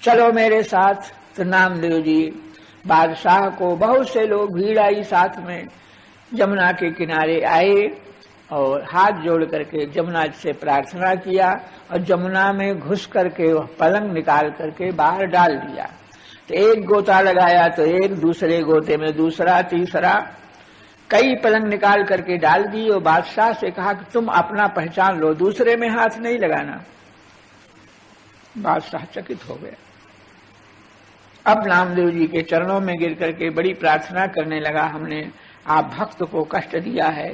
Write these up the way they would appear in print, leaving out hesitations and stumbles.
चलो मेरे साथ। तो नामदेव जी बादशाह को, बहुत से लोग भीड़ आई साथ में, जमुना के किनारे आए और हाथ जोड़ करके जमुना से प्रार्थना किया और जमुना में घुस करके वह पलंग निकाल करके बाहर डाल दिया। तो एक गोता लगाया तो एक, दूसरे गोते में दूसरा, तीसरा, कई पलंग निकाल करके डाल दी और बादशाह से कहा कि तुम अपना पहचान लो, दूसरे में हाथ नहीं लगाना। बादशाह चकित हो गया। अब नामदेव जी के चरणों में गिर करके बड़ी प्रार्थना करने लगा, हमने आप भक्त को कष्ट दिया है,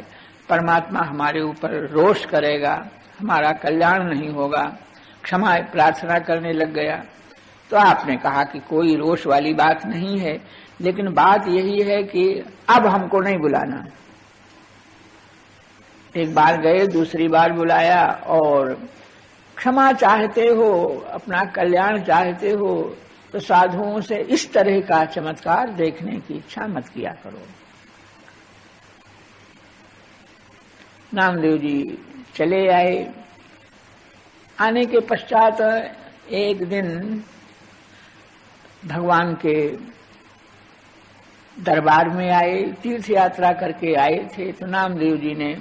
परमात्मा हमारे ऊपर रोष करेगा, हमारा कल्याण नहीं होगा, क्षमा प्रार्थना करने लग गया। तो आपने कहा कि कोई रोष वाली बात नहीं है, लेकिन बात यही है कि अब हमको नहीं बुलाना। एक बार गए, दूसरी बार बुलाया और क्षमा चाहते हो, अपना कल्याण चाहते हो तो साधुओं से इस तरह का चमत्कार देखने की इच्छा मत किया करो। नामदेव जी चले आए। आने के पश्चात एक दिन भगवान के दरबार में आए, तीर्थ यात्रा करके आए थे। तो नामदेव जी ने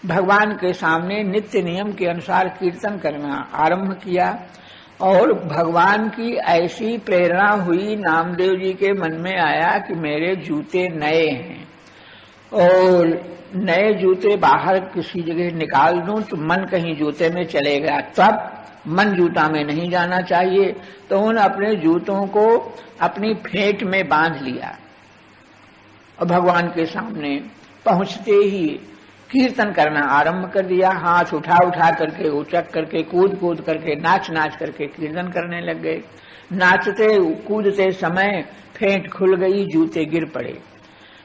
भगवान के सामने नित्य नियम के अनुसार कीर्तन करना आरंभ किया और भगवान की ऐसी प्रेरणा हुई, नामदेव जी के मन में आया कि मेरे जूते नए हैं और नए जूते बाहर किसी जगह निकाल दूं तो मन कहीं जूते में चलेगा, तब मन जूता में नहीं जाना चाहिए। तो उन अपने जूतों को अपनी फेंट में बांध लिया और भगवान के सामने पहुंचते ही कीर्तन करना आरंभ कर दिया। हाथ उठा उठा करके, उचक करके, कूद कूद करके, नाच नाच करके कीर्तन करने लग गए। नाचते कूदते समय फेंट खुल गई, जूते गिर पड़े।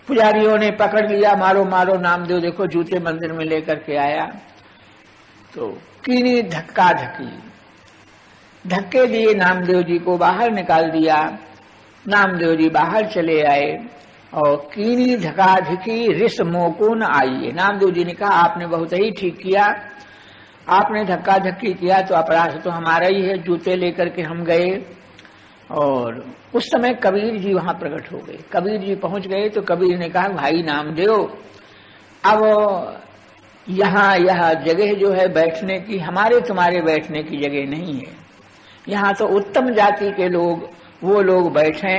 पुजारियों ने पकड़ लिया, मारो मारो, नामदेव देखो जूते मंदिर में लेकर के आया। तो कीनी धक्का धक्की, धक्के दिए, नामदेव जी को बाहर निकाल दिया। नामदेव जी बाहर चले आए और कीनी धक्काधक्की रिस मोकुन आइए। नामदेव जी ने कहा आपने बहुत ही ठीक किया, आपने धक्का धक्की किया तो अपराध तो हमारा ही है। जूते लेकर के हम गए और उस समय कबीर जी वहां प्रकट हो गए। कबीर जी पहुंच गए तो कबीर ने कहा भाई नामदेव, अब यहाँ यह जगह जो है बैठने की, हमारे तुम्हारे बैठने की जगह नहीं है। यहाँ तो उत्तम जाति के लोग, वो लोग बैठे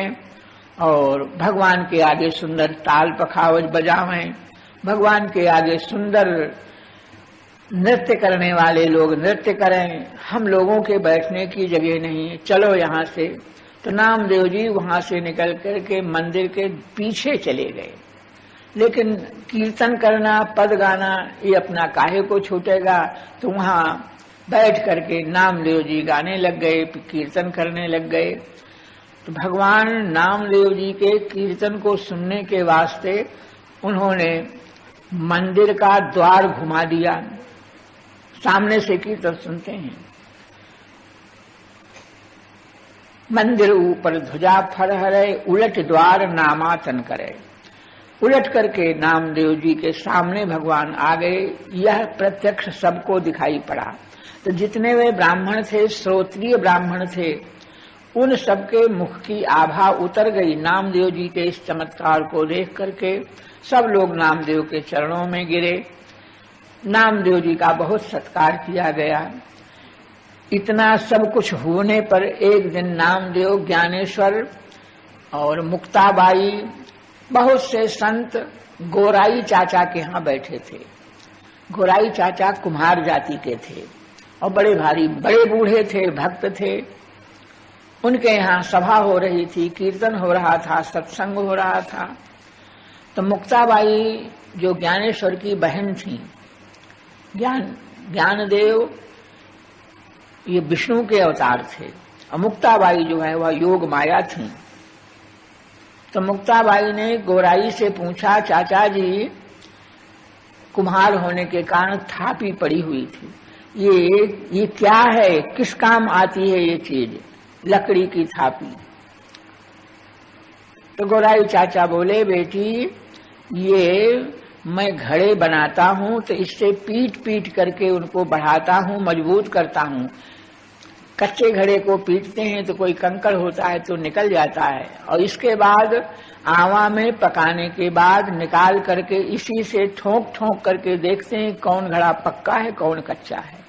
और भगवान के आगे सुंदर ताल पखावज बजावें, भगवान के आगे सुंदर नृत्य करने वाले लोग नृत्य करें, हम लोगों के बैठने की जगह नहीं है, चलो यहाँ से। तो नामदेव जी वहां से निकल करके मंदिर के पीछे चले गए। लेकिन कीर्तन करना, पद गाना, ये अपना काहे को छूटेगा। तो वहां बैठ करके नामदेव जी गाने लग गए, कीर्तन करने लग गए। तो भगवान नामदेव जी के कीर्तन को सुनने के वास्ते उन्होंने मंदिर का द्वार घुमा दिया। सामने से कीर्तन सुनते हैं, मंदिर ऊपर ध्वजा फरहरे, उलट द्वार नामातन करे। उलट करके नामदेव जी के सामने भगवान आ गए। यह प्रत्यक्ष सबको दिखाई पड़ा। तो जितने वे ब्राह्मण थे, श्रोत्रिय ब्राह्मण थे, उन सबके मुख की आभा उतर गई नामदेव जी के इस चमत्कार को देख करके। सब लोग नामदेव के चरणों में गिरे। नामदेव जी का बहुत सत्कार किया गया। इतना सब कुछ होने पर एक दिन नामदेव, ज्ञानेश्वर और मुक्ताबाई, बहुत से संत गोराई चाचा के यहाँ बैठे थे। गोराई चाचा कुम्हार जाति के थे और बड़े भारी, बड़े बूढ़े थे, भक्त थे। उनके यहाँ सभा हो रही थी, कीर्तन हो रहा था, सत्संग हो रहा था। तो मुक्ताबाई जो ज्ञानेश्वर की बहन थी, ज्ञानदेव ये विष्णु के अवतार थे और मुक्ताबाई जो है वह योग माया थी। तो मुक्ताबाई ने गोराई से पूछा, चाचा जी कुम्हार होने के कारण थापी पड़ी हुई थी, ये क्या है, किस काम आती है ये चीज, लकड़ी की थापी। तो गोराई चाचा बोले, बेटी ये मैं घड़े बनाता हूं तो इससे पीट पीट करके उनको बढ़ाता हूं, मजबूत करता हूं। कच्चे घड़े को पीटते हैं तो कोई कंकड़ होता है तो निकल जाता है, और इसके बाद आवा में पकाने के बाद निकाल करके इसी से ठोक ठोक करके देखते हैं कौन घड़ा पक्का है कौन कच्चा है।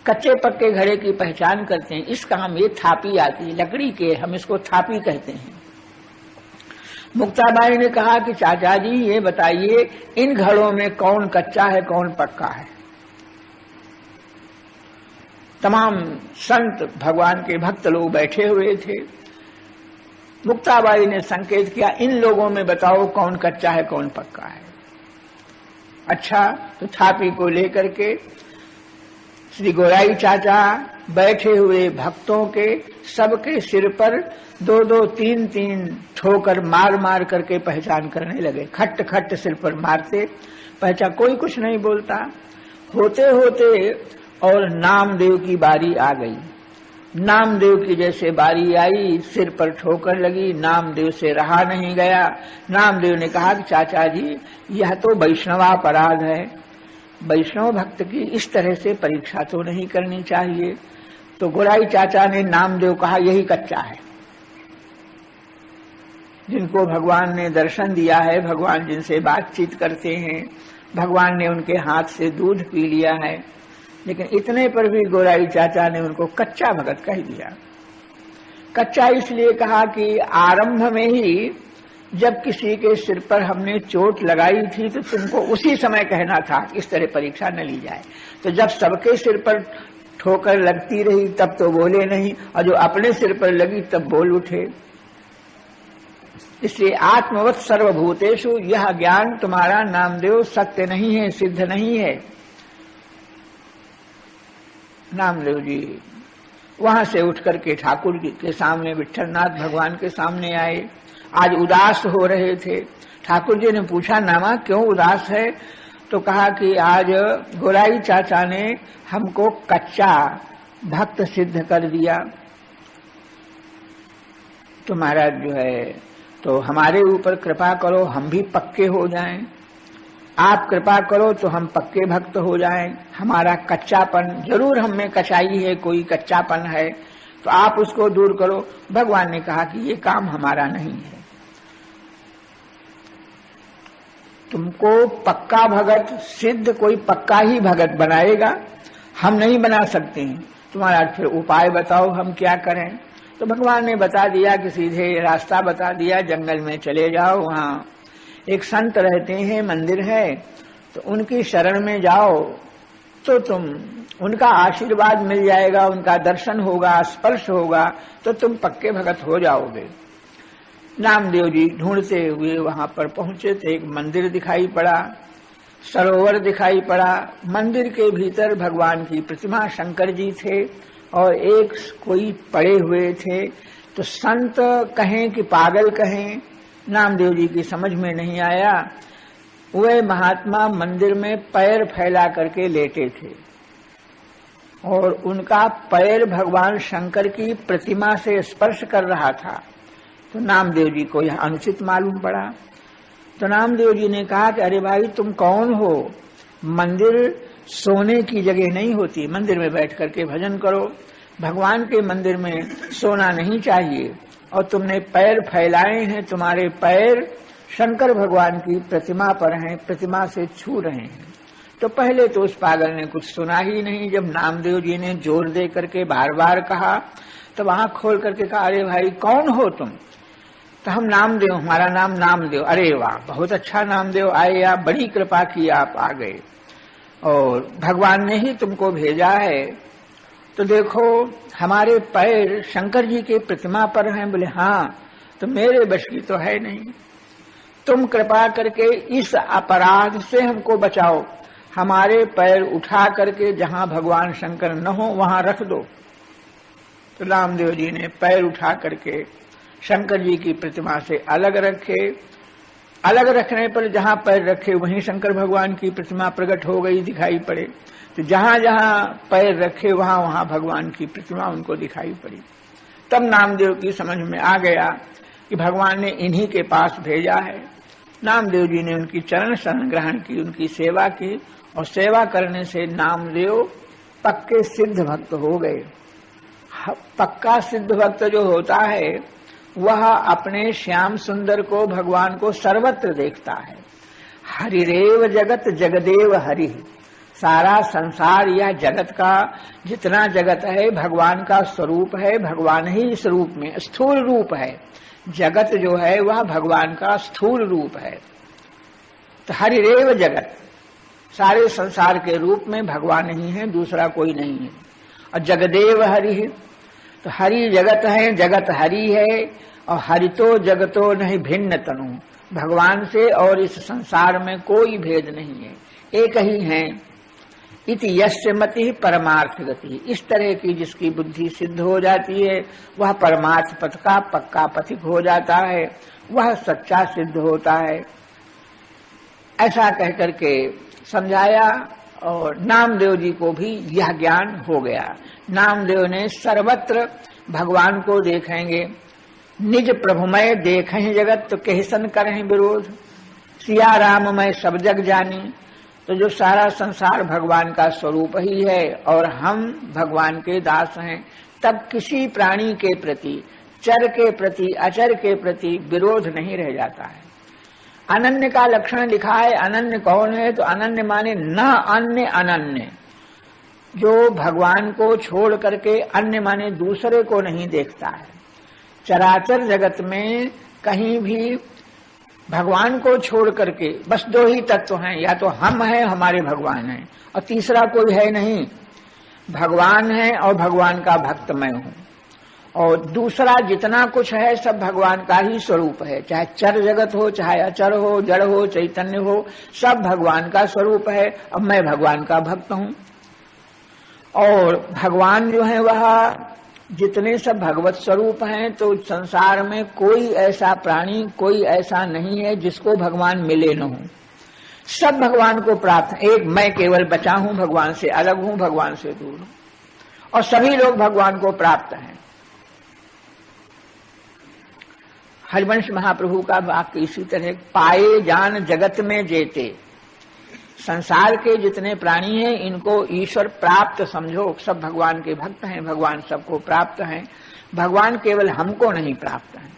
कच्चे पक्के घड़े की पहचान करते हैं। इस काम ये थापी आती है लकड़ी के, हम इसको थापी कहते हैं। मुक्ताबाई ने कहा कि चाचा जी ये बताइए इन घड़ों में कौन कच्चा है कौन पक्का है। तमाम संत भगवान के भक्त लोग बैठे हुए थे। मुक्ताबाई ने संकेत किया इन लोगों में बताओ कौन कच्चा है कौन पक्का है। अच्छा, तो थापी को लेकर के श्री गोराई चाचा बैठे हुए भक्तों के सबके सिर पर 2-2, 3-3 ठोकर मार मार करके पहचान करने लगे। खट खट सिर पर मारते, पहचान, कोई कुछ नहीं बोलता। होते होते और नामदेव की बारी आ गई। नामदेव की जैसे बारी आई, सिर पर ठोकर लगी, नामदेव से रहा नहीं गया। नामदेव ने कहा कि चाचा जी यह तो वैष्णवापराध है, वैष्णव भक्त की इस तरह से परीक्षा तो नहीं करनी चाहिए। तो गोराई चाचा ने नामदेव कहा यही कच्चा है। जिनको भगवान ने दर्शन दिया है, भगवान जिनसे बातचीत करते हैं, भगवान ने उनके हाथ से दूध पी लिया है, लेकिन इतने पर भी गोराई चाचा ने उनको कच्चा भगत कह दिया। कच्चा इसलिए कहा कि आरंभ में ही जब किसी के सिर पर हमने चोट लगाई थी तो तुमको उसी समय कहना था इस तरह परीक्षा न ली जाए। तो जब सबके सिर पर ठोकर लगती रही तब तो बोले नहीं, और जो अपने सिर पर लगी तब बोल उठे। इसलिए आत्मवत् सर्वभूतेषु यह ज्ञान तुम्हारा नामदेव सत्य नहीं है, सिद्ध नहीं है। नामदेव जी वहां से उठकर के ठाकुर के सामने, विट्ठलनाथ भगवान के सामने आए। आज उदास हो रहे थे। ठाकुर जी ने पूछा नामा क्यों उदास है? तो कहा कि आज गोराई चाचा ने हमको कच्चा भक्त सिद्ध कर दिया। तो महाराज जो है तो हमारे ऊपर कृपा करो, हम भी पक्के हो जाएं। आप कृपा करो तो हम पक्के भक्त हो जाएं। हमारा कच्चापन, जरूर हम में कचाई है, कोई कच्चापन है, तो आप उसको दूर करो। भगवान ने कहा कि ये काम हमारा नहीं है। तुमको पक्का भगत सिद्ध कोई पक्का ही भगत बनाएगा, हम नहीं बना सकते हैं। तुम्हारा फिर उपाय बताओ, हम क्या करें? तो भगवान ने बता दिया कि सीधे रास्ता बता दिया, जंगल में चले जाओ, वहाँ एक संत रहते हैं, मंदिर है, तो उनकी शरण में जाओ तो तुम उनका आशीर्वाद मिल जाएगा, उनका दर्शन होगा, स्पर्श होगा, तो तुम पक्के भगत हो जाओगे। नामदेव जी ढूंढते हुए वहां पर पहुंचे तो एक मंदिर दिखाई पड़ा, सरोवर दिखाई पड़ा। मंदिर के भीतर भगवान की प्रतिमा शंकर जी थे और एक कोई पड़े हुए थे। तो संत कहें कि पागल कहें, नामदेव जी की समझ में नहीं आया। वे महात्मा मंदिर में पैर फैला करके लेटे थे और उनका पैर भगवान शंकर की प्रतिमा से स्पर्श कर रहा था। तो नामदेव जी को यह अनुचित मालूम पड़ा। तो नामदेव जी ने कहा कि अरे भाई तुम कौन हो? मंदिर सोने की जगह नहीं होती, मंदिर में बैठ करके भजन करो। भगवान के मंदिर में सोना नहीं चाहिए, और तुमने पैर फैलाए हैं, तुम्हारे पैर शंकर भगवान की प्रतिमा पर हैं, प्रतिमा से छू रहे हैं। तो पहले तो उस पागल ने कुछ सुना ही नहीं। जब नामदेव जी ने जोर दे करके बार बार कहा तो आंख खोल करके कहा अरे भाई कौन हो तुम? तो हम नामदेव, हमारा नाम नामदेव। अरे वाह, बहुत अच्छा नामदेव, आए आप, बड़ी कृपा की, आप आ गए और भगवान ने ही तुमको भेजा है। तो देखो हमारे पैर शंकर जी के प्रतिमा पर हैं। बोले हाँ, तो मेरे बश की तो है नहीं, तुम कृपा करके इस अपराध से हमको बचाओ। हमारे पैर उठा करके जहां भगवान शंकर न हो वहां रख दो। तो रामदेव जी ने पैर उठा करके शंकर जी की प्रतिमा से अलग रखे। अलग रखने पर जहां पैर रखे वहीं शंकर भगवान की प्रतिमा प्रकट हो गई, दिखाई पड़े। तो जहां जहां पैर रखे वहां वहां भगवान की प्रतिमा उनको दिखाई पड़ी। तब नामदेव की समझ में आ गया कि भगवान ने इन्हीं के पास भेजा है। नामदेव जी ने उनकी चरण शरण ग्रहण की, उनकी सेवा की, और सेवा करने से नामदेव पक्के सिद्ध भक्त हो गए। पक्का सिद्ध भक्त जो होता है वह अपने श्याम सुंदर को, भगवान को सर्वत्र देखता है। हरिरेव जगत जगदेव हरि, सारा संसार या जगत का जितना जगत है भगवान का स्वरूप है, भगवान ही इस रूप में स्थूल रूप है। जगत जो है वह भगवान का स्थूल रूप है। तो हरिरेव जगत, सारे संसार के रूप में भगवान ही है, दूसरा कोई नहीं है। और जगदेव हरि, तो हरि जगत है, जगत हरि है। और हरि तो जगतो नहीं भिन्न तनु, भगवान से और इस संसार में कोई भेद नहीं है, एक ही है। इति यस्य मति परमार्थ गति, इस तरह की जिसकी बुद्धि सिद्ध हो जाती है वह परमार्थ पथ का पक्का पथिक हो जाता है, वह सच्चा सिद्ध होता है। ऐसा कहकर के समझाया और नामदेव जी को भी यह ज्ञान हो गया। नामदेव ने सर्वत्र भगवान को देखेंगे, निज प्रभुमय देखें जगत तो कैसन करें विरोध, सिया राममय सब जग जानी। तो जो सारा संसार भगवान का स्वरूप ही है और हम भगवान के दास हैं, तब किसी प्राणी के प्रति, चर के प्रति, अचर के प्रति विरोध नहीं रह जाता है। अनन्य का लक्षण लिखा है। अनन्य कौन है? तो अनन्य माने न अन्य अनन्य, जो भगवान को छोड़ करके अन्य माने दूसरे को नहीं देखता है। चराचर जगत में कहीं भी भगवान को छोड़ करके बस दो ही तत्व हैं, या तो हम हैं, हमारे भगवान हैं, और तीसरा कोई है नहीं। भगवान है और भगवान का भक्त मैं हूं, और दूसरा जितना कुछ है सब भगवान का ही स्वरूप है। चाहे चर जगत हो, चाहे अचर हो, जड़ हो, चैतन्य हो, सब भगवान का स्वरूप है। अब मैं भगवान का भक्त हूं। और भगवान जो है वह जितने सब भगवत स्वरूप हैं, तो संसार में कोई ऐसा प्राणी, कोई ऐसा नहीं है जिसको भगवान मिले न हो। सब भगवान को प्राप्त। एक मैं केवल बचा हूं, भगवान से अलग हूं, भगवान से दूर हूं, और सभी लोग भगवान को प्राप्त हैं। हरिवंश महाप्रभु का वाक्य इसी तरह, पाए जान जगत में जेते, संसार के जितने प्राणी हैं इनको ईश्वर प्राप्त समझो। सब भगवान के भक्त हैं, भगवान सबको प्राप्त हैं, भगवान केवल हमको नहीं प्राप्त है।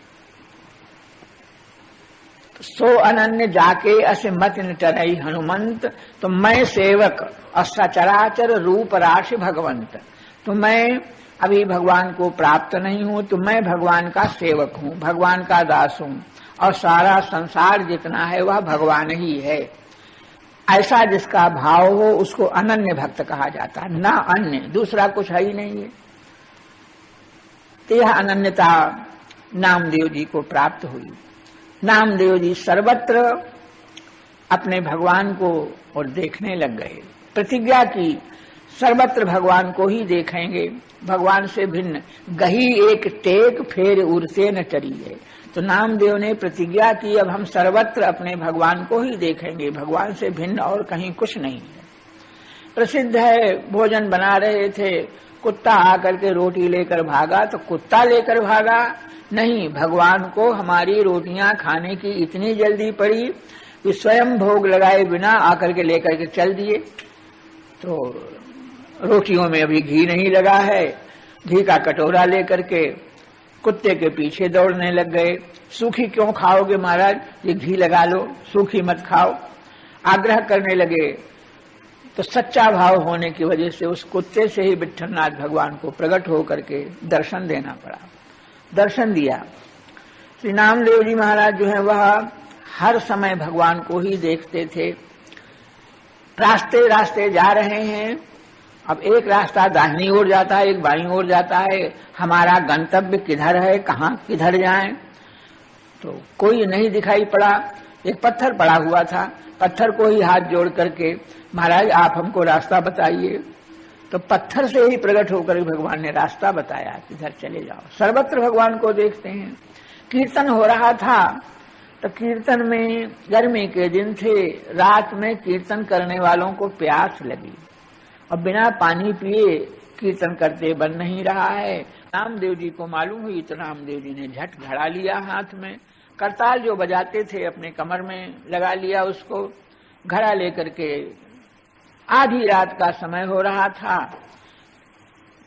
सो अनन्य जाके अस मत न टरई हनुमंत, तो मैं सेवक और सचराचर रूप राशि भगवंत। तो मैं अभी भगवान को प्राप्त नहीं हूं, तो मैं भगवान का सेवक हूं, भगवान का दास हूं, और सारा संसार जितना है वह भगवान ही है। ऐसा जिसका भाव हो उसको अनन्य भक्त कहा जाता है, ना अन्य, दूसरा कुछ है ही नहीं है। तो यह अनन्यता नामदेव जी को प्राप्त हुई। नामदेव जी सर्वत्र अपने भगवान को और देखने लग गए, प्रतिज्ञा की सर्वत्र भगवान को ही देखेंगे, भगवान से भिन्न। गही एक टेक फेर उड़ते न चरिए, तो नामदेव ने प्रतिज्ञा की अब हम सर्वत्र अपने भगवान को ही देखेंगे, भगवान से भिन्न और कहीं कुछ नहीं है। प्रसिद्ध है, भोजन बना रहे थे, कुत्ता आकर के रोटी लेकर भागा, तो कुत्ता लेकर भागा नहीं, भगवान को हमारी रोटियां खाने की इतनी जल्दी पड़ी कि स्वयं भोग लगाए बिना आकर के लेकर के चल दिए। तो रोटियों में अभी घी नहीं लगा है, घी का कटोरा लेकर के कुत्ते के पीछे दौड़ने लग गए। सूखी क्यों खाओगे महाराज, ये घी लगा लो, सूखी मत खाओ, आग्रह करने लगे। तो सच्चा भाव होने की वजह से उस कुत्ते से ही विट्ठलनाथ भगवान को प्रकट होकर के दर्शन देना पड़ा। दर्शन दिया। श्री नामदेव जी महाराज जो है वह हर समय भगवान को ही देखते थे। रास्ते रास्ते जा रहे हैं, अब एक रास्ता दाहिनी ओर जाता है, एक बाईं ओर जाता है, हमारा गंतव्य किधर है, कहाँ किधर जाएं, तो कोई नहीं दिखाई पड़ा। एक पत्थर पड़ा हुआ था, पत्थर को ही हाथ जोड़ करके महाराज आप हमको रास्ता बताइए। तो पत्थर से ही प्रकट होकर भगवान ने रास्ता बताया, किधर चले जाओ। सर्वत्र भगवान को देखते हैं। कीर्तन हो रहा था, तो कीर्तन में गर्मी के दिन थे, रात में कीर्तन करने वालों को प्यास लगी और बिना पानी पिए कीर्तन करते बन नहीं रहा है। नामदेव जी को मालूम हुई तो नामदेव जी ने झट घड़ा लिया हाथ में, करताल जो बजाते थे अपने कमर में लगा लिया, उसको घड़ा लेकर के आधी रात का समय हो रहा था,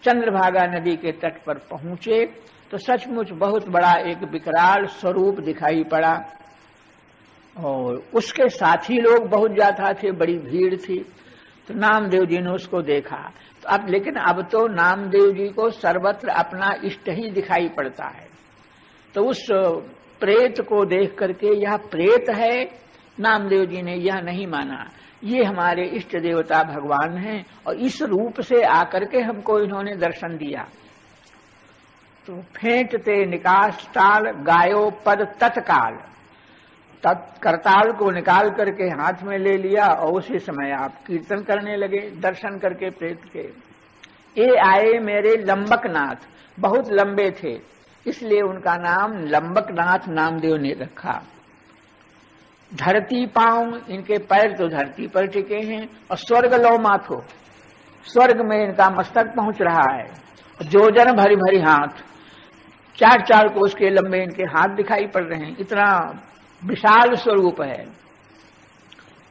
चंद्रभागा नदी के तट पर पहुंचे तो सचमुच बहुत बड़ा एक विकराल स्वरूप दिखाई पड़ा और उसके साथी लोग बहुत ज्यादा थे, बड़ी भीड़ थी। तो नामदेव जी ने उसको देखा। तो अब तो नामदेव जी को सर्वत्र अपना इष्ट ही दिखाई पड़ता है। तो उस प्रेत को देख करके यह प्रेत है, नामदेव जी ने यह नहीं माना, ये हमारे इष्ट देवता भगवान हैं और इस रूप से आकर के हमको इन्होंने दर्शन दिया। तो फेंटते निकास ताल गायो पद तत्काल, करताल को निकाल करके हाथ में ले लिया और उसी समय आप कीर्तन करने लगे दर्शन करके प्रेत के। ये आए मेरे लंबकनाथ, बहुत लंबे थे इसलिए उनका नाम लंबकनाथ नामदेव ने रखा। धरती पांव, इनके पैर तो धरती पर टिके हैं, और स्वर्ग लो माथो, स्वर्ग में इनका मस्तक पहुंच रहा है। जोजन भरी भरी हाथ, 4-4 कोस के लंबे इनके हाथ दिखाई पड़ रहे हैं, इतना विशाल स्वरूप है।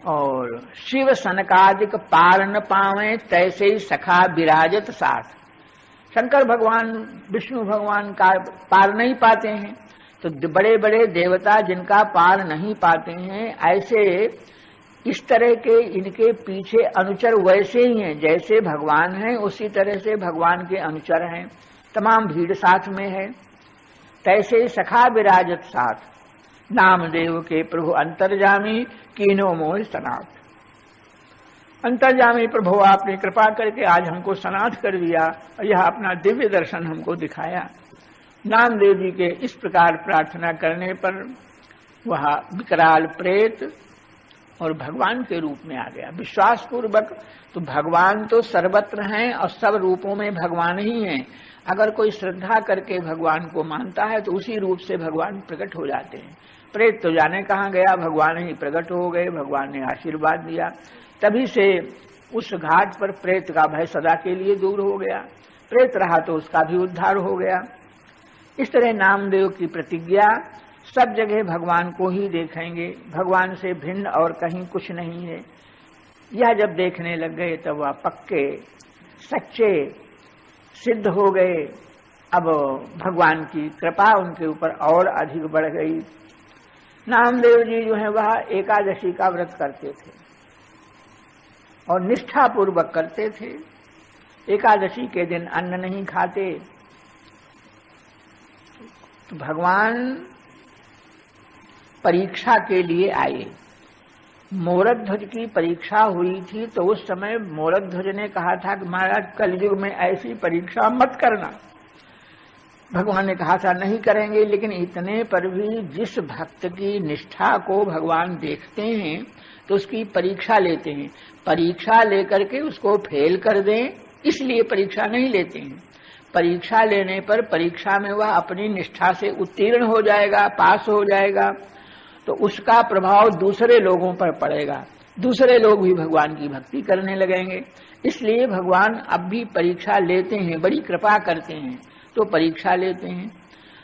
और शिव सनकादिक पार न पावे तैसे ही सखा विराजत साथ। शंकर भगवान विष्णु भगवान का पार नहीं पाते हैं, तो बड़े बड़े देवता जिनका पार नहीं पाते हैं, ऐसे इस तरह के इनके पीछे अनुचर वैसे ही हैं, जैसे भगवान हैं उसी तरह से भगवान के अनुचर हैं, तमाम भीड़ साथ में है। तैसे सखा विराजत साथ, नामदेव के प्रभु अंतर्जामी कीनो मोह सनाथ। अंतर्जामी प्रभु आपने कृपा करके आज हमको सनाथ कर दिया और यह अपना दिव्य दर्शन हमको दिखाया। नामदेव जी के इस प्रकार प्रार्थना करने पर वह विकराल प्रेत और भगवान के रूप में आ गया विश्वास पूर्वक। तो भगवान तो सर्वत्र हैं और सब रूपों में भगवान ही हैं। अगर कोई श्रद्धा करके भगवान को मानता है तो उसी रूप से भगवान प्रकट हो जाते हैं। प्रेत तो जाने कहाँ गया, भगवान ही प्रकट हो गए, भगवान ने आशीर्वाद दिया। तभी से उस घाट पर प्रेत का भय सदा के लिए दूर हो गया, प्रेत रहा तो उसका भी उद्धार हो गया। इस तरह नामदेव की प्रतिज्ञा, सब जगह भगवान को ही देखेंगे, भगवान से भिन्न और कहीं कुछ नहीं है। यह जब देखने लग गए तब वह पक्के सच्चे सिद्ध हो गए। अब भगवान की कृपा उनके ऊपर और अधिक बढ़ गई। नामदेव जी जो है वह एकादशी का व्रत करते थे और निष्ठा पूर्वक करते थे। एकादशी के दिन अन्न नहीं खाते। तो भगवान परीक्षा के लिए आए। मोरध्वज की परीक्षा हुई थी तो उस समय मोरध्वज ने कहा था कि महाराज कलयुग में ऐसी परीक्षा मत करना। भगवान ने कहा था नहीं करेंगे, लेकिन इतने पर भी जिस भक्त की निष्ठा को भगवान देखते हैं तो उसकी परीक्षा लेते हैं। परीक्षा लेकर के उसको फेल कर दें इसलिए परीक्षा नहीं लेते हैं। परीक्षा लेने पर परीक्षा में वह अपनी निष्ठा से उत्तीर्ण हो जाएगा, पास हो जाएगा, तो उसका प्रभाव दूसरे लोगों पर पड़ेगा, दूसरे लोग भी भगवान की भक्ति करने लगेंगे। इसलिए भगवान अब भी परीक्षा लेते हैं, बड़ी कृपा करते हैं तो परीक्षा लेते हैं।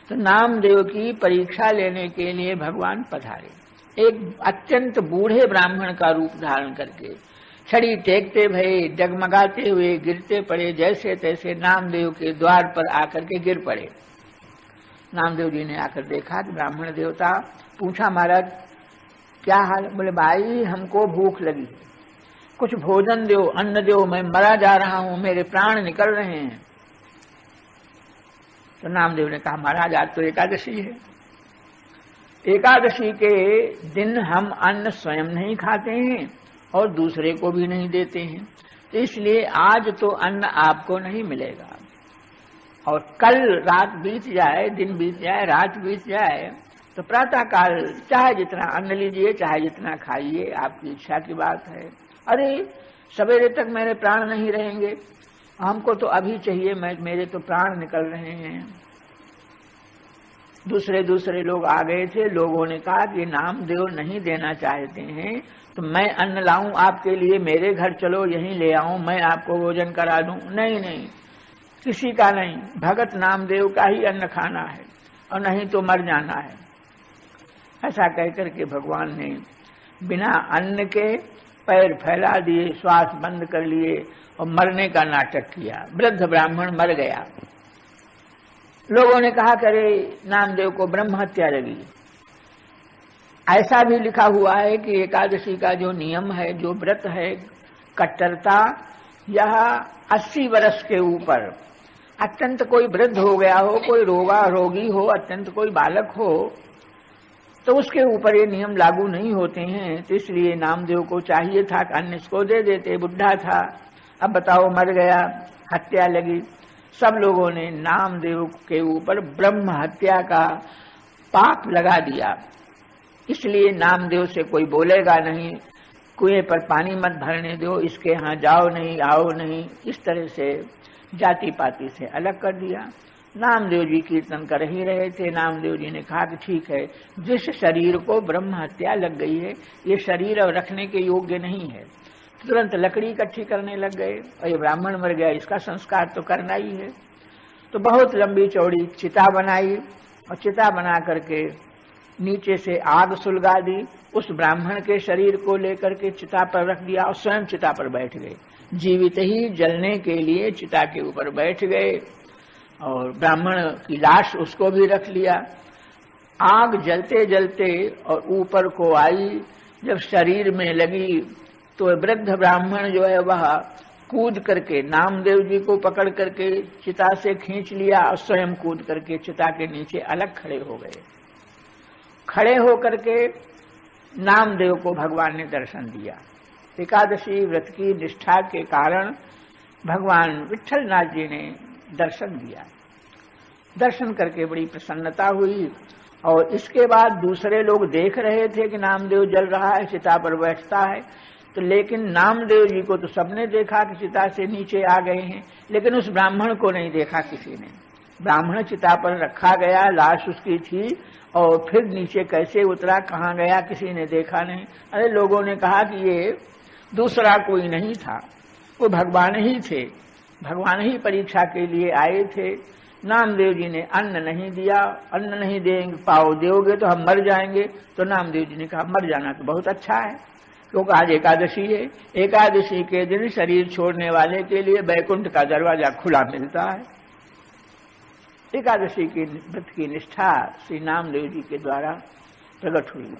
तो नामदेव की परीक्षा लेने के लिए भगवान पधारे। एक अत्यंत बूढ़े ब्राह्मण का रूप धारण करके छड़ी टेकते भये, डगमगाते हुए गिरते पड़े, जैसे तैसे नामदेव के द्वार पर आकर के गिर पड़े। नामदेव जी ने आकर देखा कि ब्राह्मण देवता, पूछा महाराज क्या हाल? बोले भाई हमको भूख लगी, कुछ भोजन दो, अन्न दो, मैं मरा जा रहा हूं, मेरे प्राण निकल रहे हैं। तो नामदेव ने कहा महाराज आज तो एकादशी है, एकादशी के दिन हम अन्न स्वयं नहीं खाते हैं और दूसरे को भी नहीं देते हैं, तो इसलिए आज तो अन्न आपको नहीं मिलेगा। और कल रात बीत जाए, दिन बीत जाए, रात बीत जाए तो प्रातः काल चाहे जितना अन्न लीजिए, चाहे जितना खाइए, आपकी इच्छा की बात है। अरे सवेरे तक मेरे प्राण नहीं रहेंगे, हमको तो अभी चाहिए, मेरे तो प्राण निकल रहे हैं। दूसरे लोग आ गए थे, लोगों ने कहा कि नामदेव नहीं देना चाहते हैं तो मैं अन्न लाऊं आपके लिए, मेरे घर चलो यहीं ले आऊं, मैं आपको भोजन करा दूं। नहीं नहीं, किसी का नहीं, भगत नामदेव का ही अन्न खाना है और नहीं तो मर जाना है। ऐसा कहकर के भगवान ने बिना अन्न के पैर फैला दिए, श्वास बंद कर लिए और मरने का नाटक किया। वृद्ध ब्राह्मण मर गया। लोगों ने कहा करे नामदेव को ब्रह्म हत्या लगी। ऐसा भी लिखा हुआ है कि एकादशी का जो नियम है, जो व्रत है, कट्टरता, यह 80 वर्ष के ऊपर, अत्यंत कोई वृद्ध हो गया हो, कोई रोगी हो, अत्यंत कोई बालक हो, तो उसके ऊपर ये नियम लागू नहीं होते हैं। तो इसलिए नामदेव को चाहिए था कि अन्य इसको दे देते, बुढ़ा था। अब बताओ मर गया, हत्या लगी। सब लोगों ने नामदेव के ऊपर ब्रह्म हत्या का पाप लगा दिया। इसलिए नामदेव से कोई बोलेगा नहीं, कुएं पर पानी मत भरने दो, इसके यहाँ जाओ नहीं, आओ नहीं, इस तरह से जाति पाति से अलग कर दिया। नामदेव जी कीर्तन कर ही रहे थे। नामदेव जी ने कहा कि ठीक है, जिस शरीर को ब्रह्म हत्या लग गई है, ये शरीर अब रखने के योग्य नहीं है। तुरंत लकड़ी इकट्ठी करने लग गए और ये ब्राह्मण मर गया, इसका संस्कार तो करना ही है। तो बहुत लंबी चौड़ी चिता बनाई और चिता बना करके नीचे से आग सुलगा दी। उस ब्राह्मण के शरीर को लेकर के चिता पर रख दिया और स्वयं चिता पर बैठ गए। जीवित ही जलने के लिए चिता के ऊपर बैठ गए और ब्राह्मण की लाश उसको भी रख लिया। आग जलते जलते और ऊपर को आई, जब शरीर में लगी तो वृद्ध ब्राह्मण जो है वह कूद करके नामदेव जी को पकड़ करके चिता से खींच लिया और स्वयं कूद करके चिता के नीचे अलग खड़े हो गए। खड़े होकर के नामदेव को भगवान ने दर्शन दिया। एकादशी व्रत की निष्ठा के कारण भगवान विट्ठलनाथ जी ने दर्शन दिया। दर्शन करके बड़ी प्रसन्नता हुई और इसके बाद दूसरे लोग देख रहे थे कि नामदेव जल रहा है, चिता पर बैठता है। तो लेकिन नामदेव जी को तो सबने देखा कि चिता से नीचे आ गए हैं, लेकिन उस ब्राह्मण को नहीं देखा किसी ने। ब्राह्मण चिता पर रखा गया, लाश उसकी थी और फिर नीचे कैसे उतरा, कहाँ गया, किसी ने देखा नहीं। अरे लोगों ने कहा कि ये दूसरा कोई नहीं था, वो भगवान ही थे, भगवान ही परीक्षा के लिए आए थे। नामदेव जी ने अन्न नहीं दिया, अन्न नहीं देंगे पाओ दोगे तो हम मर जाएंगे। तो नामदेव जी ने कहा मर जाना तो बहुत अच्छा है, क्योंकि आज एकादशी है। एकादशी के दिन शरीर छोड़ने वाले के लिए बैकुंठ का दरवाजा खुला मिलता है। एकादशी की व्रत की निष्ठा श्री नामदेव जी के द्वारा प्रकट हुई।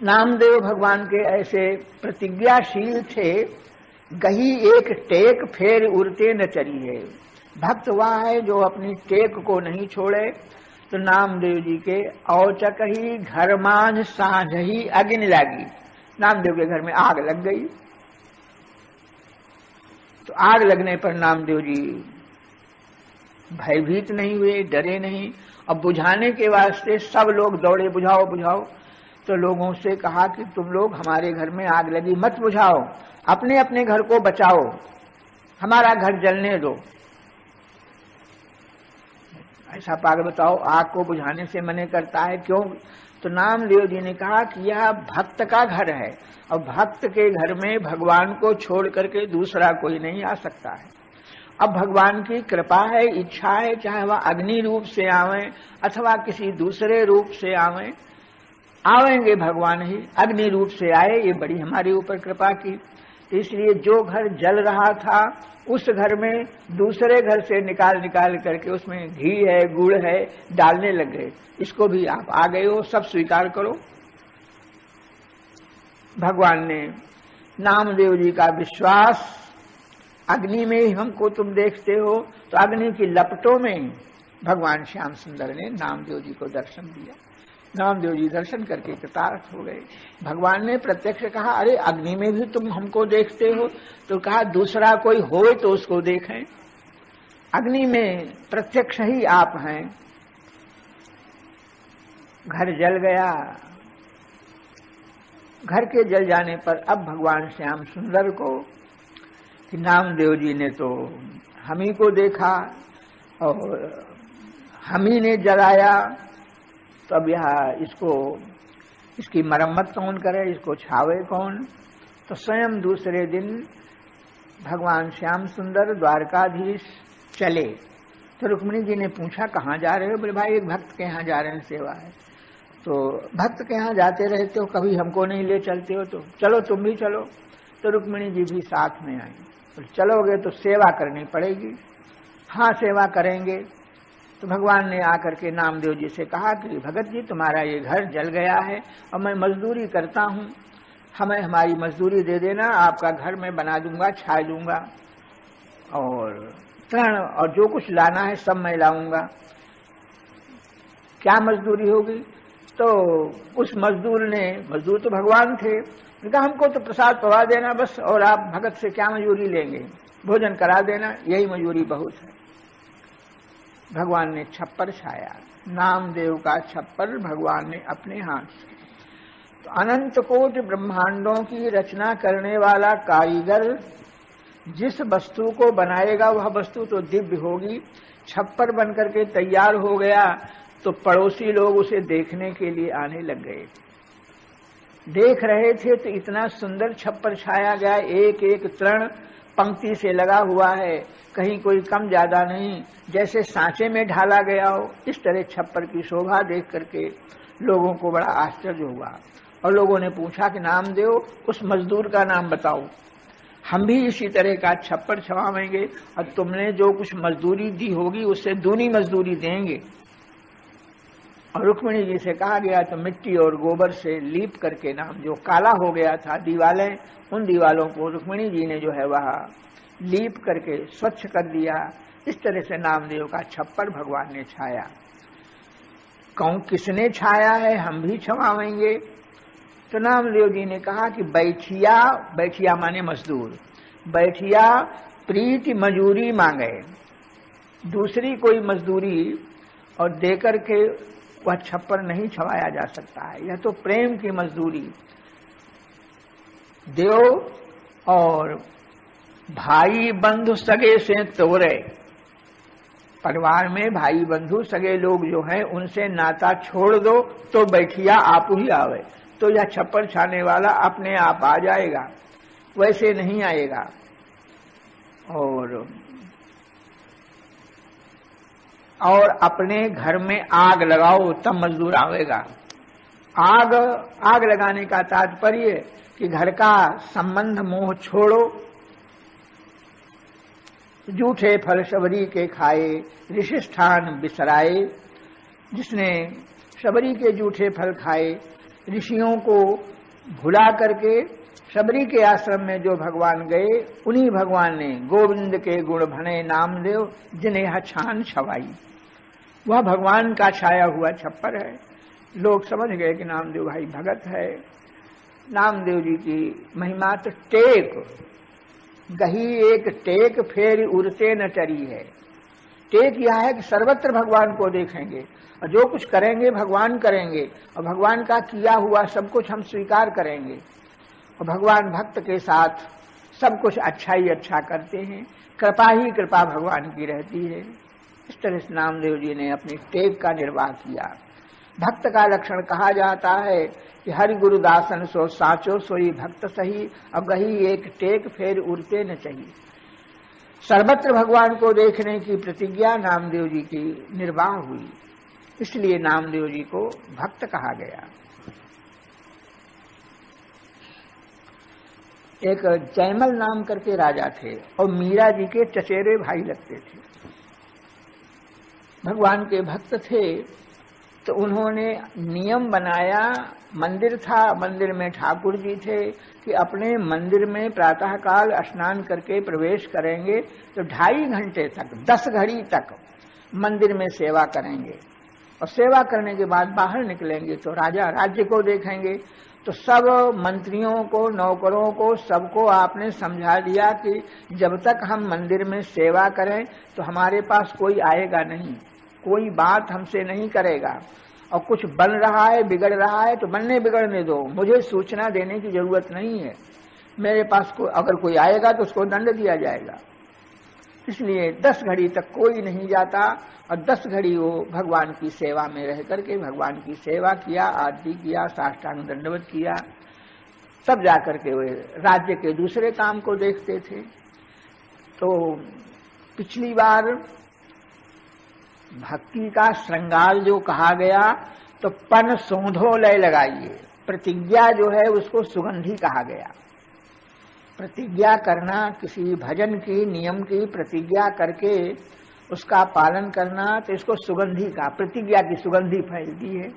नामदेव भगवान के ऐसे प्रतिज्ञाशील थे, गही एक टेक फेर उड़ते न चरी है। भक्त वह है जो अपनी टेक को नहीं छोड़े। तो नामदेव जी के औचक ही घर मांझ सांझ ही अग्नि लागी। नामदेव के घर में आग लग गई। तो आग लगने पर नामदेव जी भयभीत नहीं हुए, डरे नहीं। अब बुझाने के वास्ते सब लोग दौड़े, बुझाओ बुझाओ। तो लोगों से कहा कि तुम लोग हमारे घर में आग लगी, मत बुझाओ, अपने अपने घर को बचाओ, हमारा घर जलने दो। ऐसा पागल बताओ आग को बुझाने से मने करता है, क्यों? तो नामदेव जी ने कहा कि यह भक्त का घर है और भक्त के घर में भगवान को छोड़ करके दूसरा कोई नहीं आ सकता है। अब भगवान की कृपा है, इच्छा है, चाहे वह अग्नि रूप से आवे अथवा किसी दूसरे रूप से आवे, आवेंगे भगवान ही। अग्नि रूप से आए, ये बड़ी हमारे ऊपर कृपा की। इसलिए जो घर जल रहा था उस घर में दूसरे घर से निकाल निकाल करके उसमें घी है, गुड़ है, डालने लग गए। इसको भी आप आ गए हो, सब स्वीकार करो। भगवान ने नामदेव जी का विश्वास, अग्नि में ही हमको तुम देखते हो, तो अग्नि की लपटों में भगवान श्याम सुंदर ने नामदेव जी को दर्शन दिया। नामदेव जी दर्शन करके कृतार्थ हो गए। भगवान ने प्रत्यक्ष कहा अरे अग्नि में भी तुम हमको देखते हो? तो कहा दूसरा कोई हो तो उसको देखें, अग्नि में प्रत्यक्ष ही आप हैं। घर जल गया। घर के जल जाने पर अब भगवान श्याम सुंदर को कि नामदेव जी ने तो हम ही को देखा और हम ही ने जलाया, तो अब इसकी मरम्मत कौन करे, इसको छावे कौन? तो स्वयं दूसरे दिन भगवान श्याम सुंदर द्वारकाधीश चले। तो रुक्मिणी जी ने पूछा कहाँ जा रहे हो? बोले भाई एक भक्त के यहाँ जा रहे हैं, सेवा है। तो भक्त के यहाँ जाते रहते हो, कभी हमको नहीं ले चलते हो, तो चलो तुम भी चलो। तो रुक्मिणी जी भी साथ में आई। तो चलोगे तो सेवा करनी पड़ेगी। हाँ सेवा करेंगे। तो भगवान ने आकर के नामदेव जी से कहा कि भगत जी तुम्हारा ये घर जल गया है और मैं मजदूरी करता हूँ, हमें हमारी मजदूरी दे देना, आपका घर मैं बना दूंगा, छा दूंगा, और तृण और जो कुछ लाना है सब मैं लाऊंगा। क्या मजदूरी होगी? तो उस मजदूर ने, मजदूर तो भगवान थे, कहा हमको तो प्रसाद पवा देना बस, और आप भगत से क्या मजूरी लेंगे, भोजन करा देना, यही मजूरी बहुत है। भगवान ने छप्पर छाया, नामदेव का छप्पर भगवान ने अपने हाथ से। तो अनंत कोटि ब्रह्मांडों की रचना करने वाला कारीगर जिस वस्तु को बनाएगा वह वस्तु तो दिव्य होगी। छप्पर बनकर के तैयार हो गया तो पड़ोसी लोग उसे देखने के लिए आने लग गए। देख रहे थे तो इतना सुंदर छप्पर छाया गया, एक एक तृण पंक्ति से लगा हुआ है, कहीं कोई कम ज्यादा नहीं, जैसे सांचे में ढाला गया हो। इस तरह छप्पर की शोभा देख करके लोगों को बड़ा आश्चर्य हुआ, और लोगों ने पूछा कि नामदेव उस मजदूर का नाम बताओ, हम भी इसी तरह का छप्पर छवाएंगे और तुमने जो कुछ मजदूरी दी होगी उससे दूनी मजदूरी देंगे। और रुक्मिणी जी से कहा गया तो मिट्टी और गोबर से लीप करके नाम जो काला हो गया था दीवालें, उन दीवालों को रुक्मिणी जी ने जो है वह लीप करके स्वच्छ कर दिया। इस तरह से नामदेव का छप्पर भगवान ने छाया। कौन किसने छाया है, हम भी छवाएंगे। तो नामदेव जी ने कहा कि बैठिया, बैठिया माने मजदूर, बैठिया प्रीति मजूरी मांगे, दूसरी कोई मजदूरी और देकर के वह छप्पर नहीं छवाया जा सकता है। यह तो प्रेम की मजदूरी। देव और भाई बंधु सगे से तोड़े, परिवार में भाई बंधु सगे लोग जो हैं उनसे नाता छोड़ दो तो बैठिया आप ही आवे, तो यह छप्पर छाने वाला अपने आप आ जाएगा, वैसे नहीं आएगा। और अपने घर में आग लगाओ तब मजदूर आवेगा। आग लगाने का तात्पर्य कि घर का संबंध मोह छोड़ो। जूठे फल शबरी के खाए, ऋषिष्ठान बिसराए। जिसने शबरी के जूठे फल खाए, ऋषियों को भुला करके शबरी के आश्रम में जो भगवान गए, उन्हीं भगवान ने गोविंद के गुण भने नामदेव जिन्हें यह छान छवाई। वह भगवान का छाया हुआ छप्पर है। लोग समझ गए कि नामदेव भाई भगत है। नामदेव जी की महिमा तो टेक गही एक टेक फेर उड़ते न टरी है। टेक यह है कि सर्वत्र भगवान को देखेंगे और जो कुछ करेंगे भगवान करेंगे, और भगवान का किया हुआ सब कुछ हम स्वीकार करेंगे, और भगवान भक्त के साथ सब कुछ अच्छा ही अच्छा करते हैं। कृपा ही कृपा भगवान की रहती है। इस तरह से नामदेव जी ने अपनी टेक का निर्वाह किया। भक्त का लक्षण कहा जाता है कि हरि गुरु दासन सो साचो सोई भक्त सही, अब गही एक टेक फेर उड़ते न चाहिए। सर्वत्र भगवान को देखने की प्रतिज्ञा नामदेव जी की निर्वाह हुई, इसलिए नामदेव जी को भक्त कहा गया। एक जयमल नाम करके राजा थे और मीरा जी के चचेरे भाई लगते थे। भगवान के भक्त थे तो उन्होंने नियम बनाया, मंदिर था, मंदिर में ठाकुर जी थे कि अपने मंदिर में प्रातःकाल स्नान करके प्रवेश करेंगे तो 2.5 घंटे तक 10 घड़ी तक मंदिर में सेवा करेंगे, और सेवा करने के बाद बाहर निकलेंगे तो राजा राज्य को देखेंगे। तो सब मंत्रियों को, नौकरों को, सबको आपने समझा दिया कि जब तक हम मंदिर में सेवा करें तो हमारे पास कोई आएगा नहीं, कोई बात हमसे नहीं करेगा, और कुछ बन रहा है, बिगड़ रहा है तो बनने बिगड़ने दो, मुझे सूचना देने की जरूरत नहीं है। मेरे पास अगर कोई आएगा तो उसको दंड दिया जाएगा। इसलिए 10 घड़ी तक कोई नहीं जाता, और 10 घड़ी वो भगवान की सेवा में रह करके भगवान की सेवा किया, आरती किया, साष्टांग दंडवत किया, तब जाकर के वे राज्य के दूसरे काम को देखते थे। तो पिछली बार भक्ति का श्रृंगार जो कहा गया तो पन सोंधो लय लगाइए। प्रतिज्ञा जो है उसको सुगंधी कहा गया। प्रतिज्ञा करना, किसी भजन की, नियम की प्रतिज्ञा करके उसका पालन करना, तो इसको सुगंधी का, प्रतिज्ञा की सुगंधी फैलती है।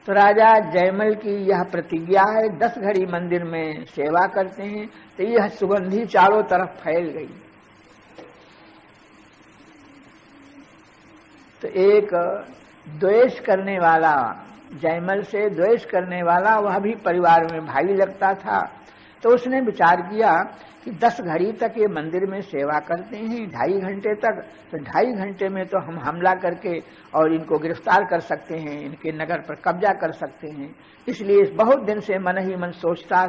तो राजा जयमल की यह प्रतिज्ञा है, 10 घड़ी मंदिर में सेवा करते हैं, तो यह सुगंधी चारों तरफ फैल गई। तो एक द्वेष करने वाला, जयमल से द्वेष करने वाला, वह भी परिवार में भाई लगता था। तो उसने विचार किया कि 10 घड़ी तक ये मंदिर में सेवा करते हैं, 2.5 घंटे तक, तो 2.5 घंटे में तो हम हमला करके और इनको गिरफ्तार कर सकते हैं, इनके नगर पर कब्जा कर सकते हैं। इसलिए बहुत दिन से मन ही मन सोचता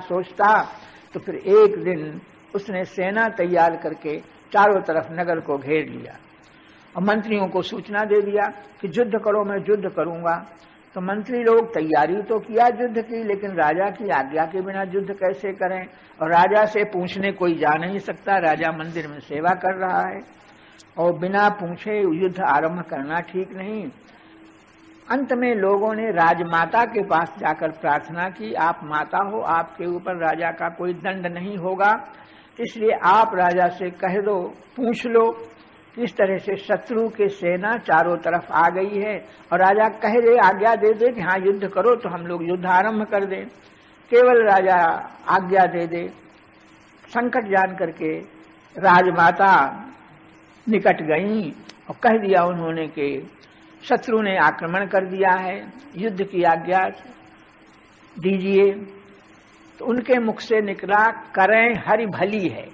तो फिर एक दिन उसने सेना तैयार करके चारों तरफ नगर को घेर लिया और मंत्रियों को सूचना दे दिया कि युद्ध करो, मैं युद्ध करूंगा। तो मंत्री लोग तैयारी तो किया युद्ध की, लेकिन राजा की आज्ञा के बिना युद्ध कैसे करें, और राजा से पूछने कोई जा नहीं सकता, राजा मंदिर में सेवा कर रहा है और बिना पूछे युद्ध आरंभ करना ठीक नहीं। अंत में लोगों ने राजमाता के पास जाकर प्रार्थना की, आप माता हो, आपके ऊपर राजा का कोई दंड नहीं होगा, इसलिए आप राजा से कह दो, पूछ लो। इस तरह से शत्रु के सेना चारों तरफ आ गई है और राजा कह दे, आज्ञा दे दे कि हाँ युद्ध करो, तो हम लोग युद्ध आरंभ कर दें। केवल राजा आज्ञा दे दे। संकट जान करके राजमाता निकट गई और कह दिया उन्होंने कि शत्रु ने आक्रमण कर दिया है, युद्ध की आज्ञा दीजिए। तो उनके मुख से निकला, करें हरि भली है।